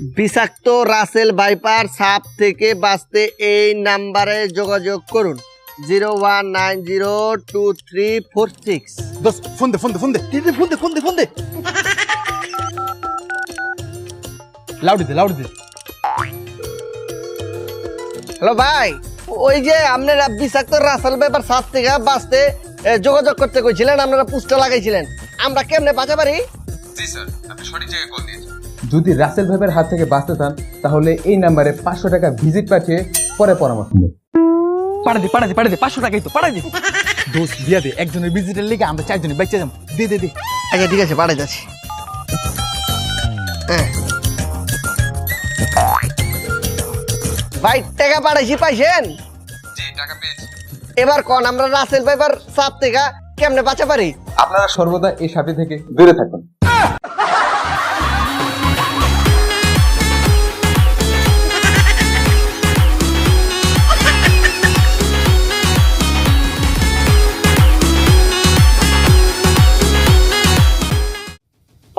বিষাক্ত Russell viper সাপ থেকে বাঁচতে এই নাম্বারে যোগাযোগ করুন 01902346। দোস্ত ফোন দে ফোন দে লাউডি দে হ্যালো ভাই, ওই যে আপনারা বিষাক্ত রাসেল ভাইপার সাপ থেকে বাঁচতে যোগাযোগ করতে কইছিলেন, আপনারা পোস্টার লাগাইছিলেন, আমরা কেমনে বাঁচা পারি? জি স্যার, আপনি সঠিক জায়গায় কল দিয়েছেন। যদি রাসেল ভাইয়ের হাত থেকে বাঁচতে চান তাহলে এই নাম্বারে 500 টাকা ভিজিট পাঠিয়ে পরে পরামর্শ নিন। পাড়া দে 500 টাকাই তো পাড়া দে। দোস্ত দিয়া দে, একজনের ভিজিটের লেগে আমরা 4 জনের বাইচা যাম। দে আচ্ছা ঠিক আছে, পাঠাই যাচ্ছি। ভাই টাকা পাঠাইছি, পাইছেন? জি, টাকা পেয়েছি। এবার কোন আমরা রাসেল ভাইপার সাপ থেকে কেমনে বাঁচা পারি? আপনারা সর্বদা এই সাপটি থেকে দূরে থাকুন।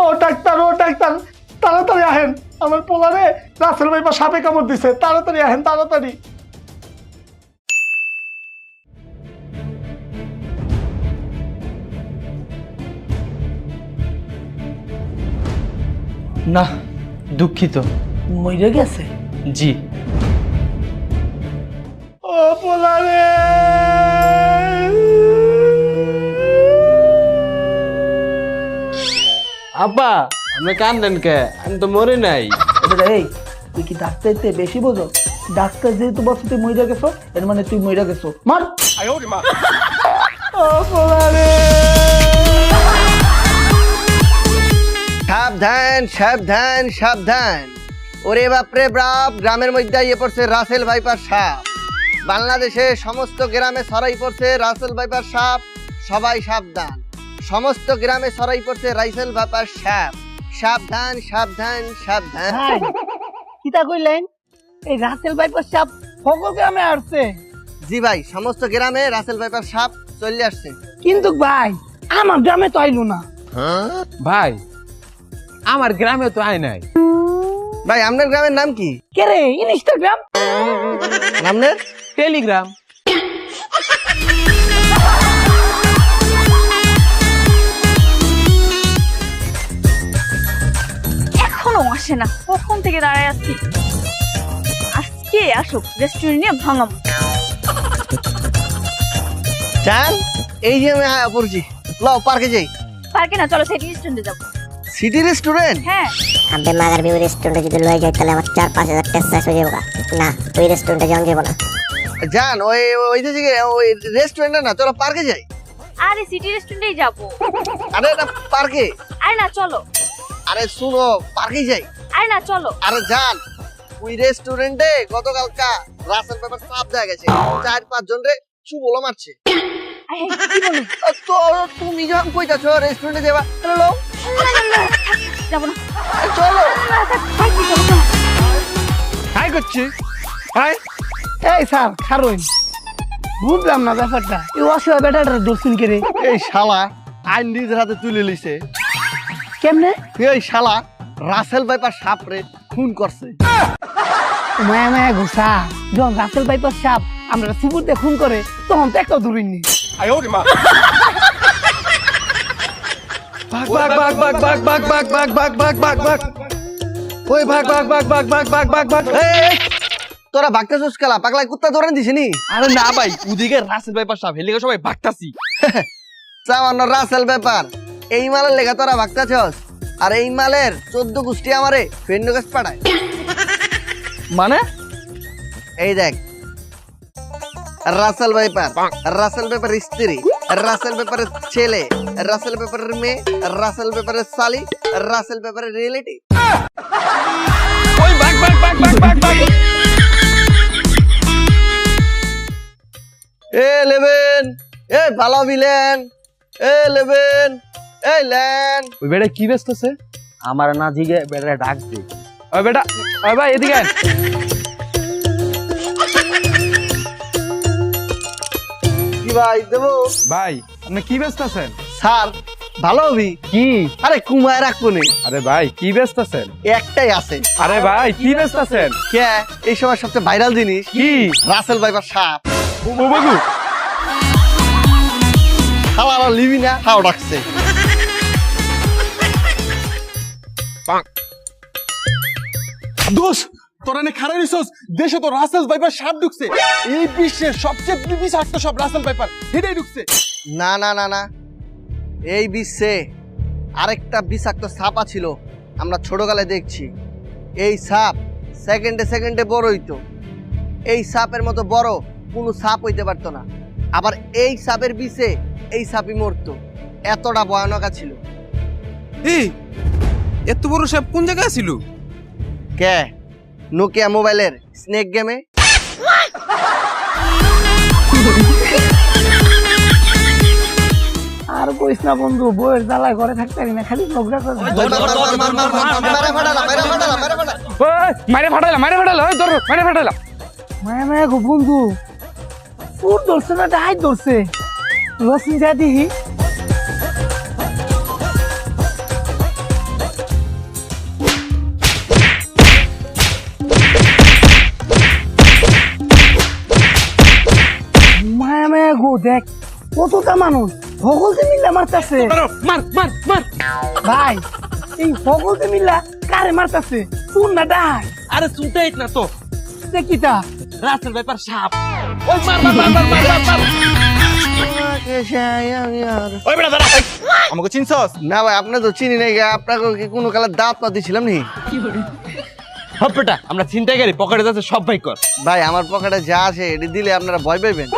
ও ডাক্তার তাড়াতাড়ি আহেন, আমার পোলারে রাসেল ভাইপা সাপে কামড় দিছে, তাড়াতাড়ি আহেন তাড়াতাড়ি। না, দুঃখিত। মরে গেছে? জি। ও পোলারে, আব্বা, আপনি কান্দেন কে? আমি তো মরে নাই। এই তুই কি ডাক্তারতে বেশি বোঝো? ডাক্তার যেহেতু বলছে তুই মরে গেছো, এর মানে তুই মরে গেছো। মার। ও পোলারে, সাবধান। ওরে বাপরে বাপ, গ্রামের মধ্যে ইয়ে পড়ছে রাসেল ভাইপার সাপ। বাংলাদেশে সমস্ত গ্রামে ছড়াই পড়ছে রাসেল ভাইপার সাপ, সবাই সাবধান। সমস্ত গ্রামে ছড়াই পড়ছে রাসেল ভাইপার সাপ, সাবধান। ভাই কিটা কইলেন? এই রাসেল ভাইপার সাপ সকল গ্রামে আসছে? জি ভাই, সমস্ত গ্রামে রাসেল ভাইপার সাপ চলে আসছে। কিন্তু ভাই আমার গ্রামে তো আইলো না। ভাই আমার গ্রামে তো আয় নাই। ভাই আপনার গ্রামের নাম কি? কে রে? ইনস্টাগ্রাম। আপনার? টেলিগ্রাম। এখনো আসে না, কখন থেকে দাঁড়ায় আছি। আজকে আসুক, রেস্টুরেন্ট নিয়ে ভাঙাম। চান এই যে আমি পড়ছি, লও পার্কে যাই। পার্কে না, চলো সিটি রেস্টুরেন্টে যাবো। City restaurant? হ্যাঁ। আব্বে মাগার ভিউ রেস্টুরেন্টে যদি লয়ে যাই তাহলে আমার 4-5 হাজার টাকা শেষ হয়ে যাবে। না, ওই রেস্টুরেন্টে যাব না। জান ওই যে ওই রেস্টুরেন্টে না, চলো পার্কে যাই। আরে সিটি রেস্টুরেন্টেই যাবো। আরে না পার্কে। আরে না চলো। আরে শুনো, পার্কে যাই। আরে না চলো। আরে জান, ওই রেস্টুরেন্টে গতকালকা রাসেল পেপার সাপ দেখা গেছে, 4-5 জন রে চুবলো মারছে। আরে কি বলো? তো তুমি যখন কইতাছো রেস্টুরেন্টে যাবা, তাহলে লও। যাবো না। চলো। পার্কে যাবো না। হাই করছি হাই। এই স্যার খারুন, বুঝলাম না ব্যাপারটা। এই অসহায় বেটাটা দর্শন করে এই শালা আইন নিজের হাতে তুলে লিছে। কেমনে? এই শালা রাসেল ভাইপার সাপ রে খুন করছে। মায়া ঘুষা। যখন রাসেল ভাইপার সাপ আমরা সিপুরতে খুন করে, তখন তো একটা দূরিনি। তোরা ভাগতেছিস খেলা, পাগলা কুত্তা ধরে দিছিস নি? আরে না ভাই, ওদিকে রাসেল ভাইপার সাপ, হেলিকে সবাই ভাগতাছি। সামান্য রাসেল ব্যাপার, এই মালের লেখা তোরা ভাগতেছস, আর এই মালের 14 গোষ্ঠী আমারে ফেন্ড গাছ পাঠায়। মানে? এই দেখ, রাসেল ভাইপার, রাসেল ভাইপারের স্ত্রী, রাসেল ভাইপারের ছেলে, রাসেল ভাইপারের মেয়ে, রাসেল ভাইপারের শালি, রাসেল ভাইপারের রিলেটিভ। ওই ভাগ। এ লেবেন, এ ভালো বিলেন, এ লেবেন, এই লেন। ওই বেটা কি ব্যস্তছে? আমার না জিগে বেটা ডাক দে। ওই বেটা, ওই ভাই এদিকে আয়। কি ভাই দেবো? ভাই আপনি কি ব্যস্ত আছেন? স্যার ভালো হবি কি? আরে কুমায় রাখবো নে, আরে ভাই কি ব্যস্ত আছেন? একটাই আছে। আরে ভাই কি ব্যস্ত আছেন? কে এই সময় সবচেয়ে ভাইরাল জিনিস কি? রাসেল ভাইপার সাপ। বাবু হাওয়া লিবি না, হাও ডাকছে। দোষ তোরা নে খারাপ রিসোর্স দেশে তো রাসেল ভাইপার সাপ ঢুকছে। এই বিশ্বের সবচেয়ে বিষাক্ত সব রাসেল ভাইপার হেডেই ঢুকছে। না না না না, এই বিশ্বে আরেকটা বিষাক্ত সাপ ছিল, আমরা ছোটকালে দেখছি। এই সাপ সেকেন্ডে সেকেন্ডে বড় হইতো। এই সাপের মতো বড় কোনো সাপ হইতে পারতো না। আবার এই সাপের বিষে এই সাপই মরতো, এতটা ভয়ানক ছিল। এই এত বড় সাপ কোন জায়গায় ছিল? কে নোকিয়া মোবাইলের স্নেক গেমে। আর কইস না বন্ধু, বইয়ের জ্বালায় ঘরে থাকতে পারি না, খালি ঝগড়া করে। মারে ফাটাইলা ওই ধর মারে ফাটাইলা। মায়া মায়া গো বন্ধু, ফুট ধরছে না ডাই ধরছে, রসিন যা দিহি। মায়া মায়া গো দেখ কতটা মানুষ সকলকে মিল্লা মারতাছে। মার মার মার। ভাই এই সকলকে মিল্লা কারে মারতাছে? শুন না ডাই। আরে শুনতেই না তো, দেখিতা রাসেল ভাইপার সাপ। ওই মার মার মার মার মার মার। ওই বেটা দাঁড়া, আমাকে চিনছস? না ভাই, আপনি তো চিনি নাই, আপনাকে কি কোনো কালে দাঁত পাতি ছিলাম নি? হপ বেটা, আমরা চিন্তাই করি পকেটে যাচ্ছে সব ভাই কর। ভাই আমার পকেটে যা আছে এটি দিলে আপনারা ভয় পাইবেন।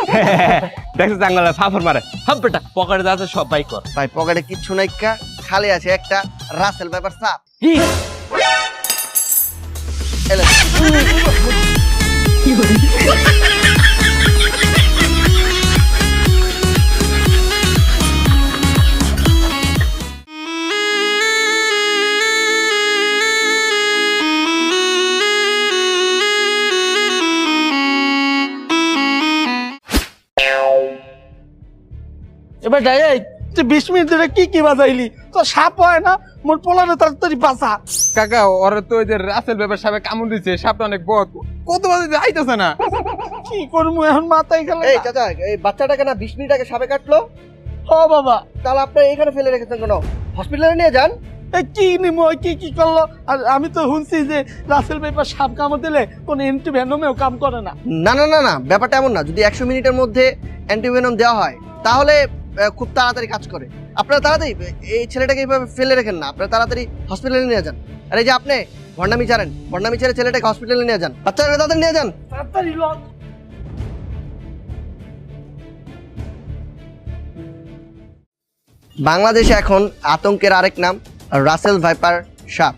দেখছিস জাঙ্গলে ফাফর মারে। হপ বেটা, পকেটে যাচ্ছে সব ভাই কর। ভাই পকেটে কিচ্ছু নাই, খালি আছে একটা রাসেল ভাইপার সাপ। কি? এলে। এবার যাই, এই তুই 20 মিনিট ধরে কি কি বাজাইলি? তো সাপ হয় না, মোর পোলারে তাড়াতাড়ি বাঁচা। কাকা ওরা তো ওই যে রাসেল ব্যাপার সাপে কামড় দিচ্ছে, সাপটা অনেক বড়, কত বাজে আইতেছে না। কি করবো এখন, মাথায় গেল। এই চাচা, এই বাচ্চাটাকে না 20 মিনিট আগে সাপে কাটলো। ও বাবা, তাহলে আপনি এখানে ফেলে রেখেছেন কেন? হসপিটালে নিয়ে যান। এই কি নিমো, কি কি করলো? আর আমি তো শুনছি যে রাসেল পেপার সাপ কামড় দিলে কোনো অ্যান্টিভেনমেও কাম করে না। না না না না, ব্যাপারটা এমন না। যদি 100 মিনিটের মধ্যে অ্যান্টিভেনম দেওয়া হয় তাহলে খুব তাড়াতাড়ি কাজ করে। আপনারা তাড়াতাড়ি এই ছেলেটাকে এইভাবে ফেলে রেখেন না, আপনারা তাড়াতাড়ি হসপিটালে নিয়ে যান। আর এই যে আপনি ভণ্ডামি ছাড়েন, ভণ্ডামি ছেড়ে ছেলেটাকে হসপিটালে নিয়ে যান। বাচ্চাটাকে তাড়াতাড়ি নিয়ে যান। তাড়াতাড়ি লন। বাংলাদেশে এখন আতঙ্কের আরেক নাম রাসেল ভাইপার সাপ।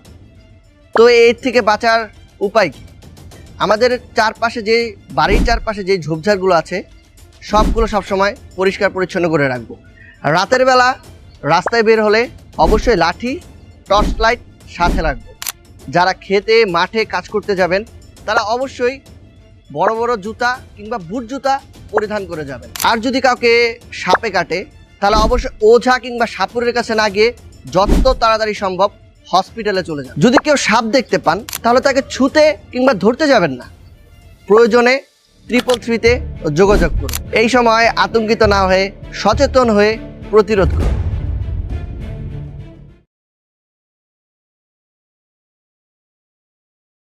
তো এর থেকে বাঁচার উপায় কি? আমাদের চারপাশে যে বাড়ির চারপাশে যে ঝোপঝাড়গুলো আছে সবগুলো সবসময় পরিষ্কার পরিচ্ছন্ন করে রাখবো। রাতের বেলা রাস্তায় বের হলে অবশ্যই লাঠি, টর্চ লাইট সাথে রাখবো। যারা খেতে মাঠে কাজ করতে যাবেন তারা অবশ্যই বড় বড় জুতা কিংবা বুট জুতা পরিধান করে যাবেন। আর যদি কাউকে সাপে কাটে তাহলে অবশ্যই ওঝা কিংবা সাপুরের কাছে না গিয়ে যত তাড়াতাড়ি সম্ভব হসপিটালে চলে যান। যদি কেউ সাপ দেখতে পান তাহলে তাকে ছুঁতে কিংবা ধরতে যাবেন না, প্রয়োজনে 333-তে যোগাযোগ করুন। এই সময় আতঙ্কিত না হয়ে সচেতন হয়ে প্রতিরোধ করুন।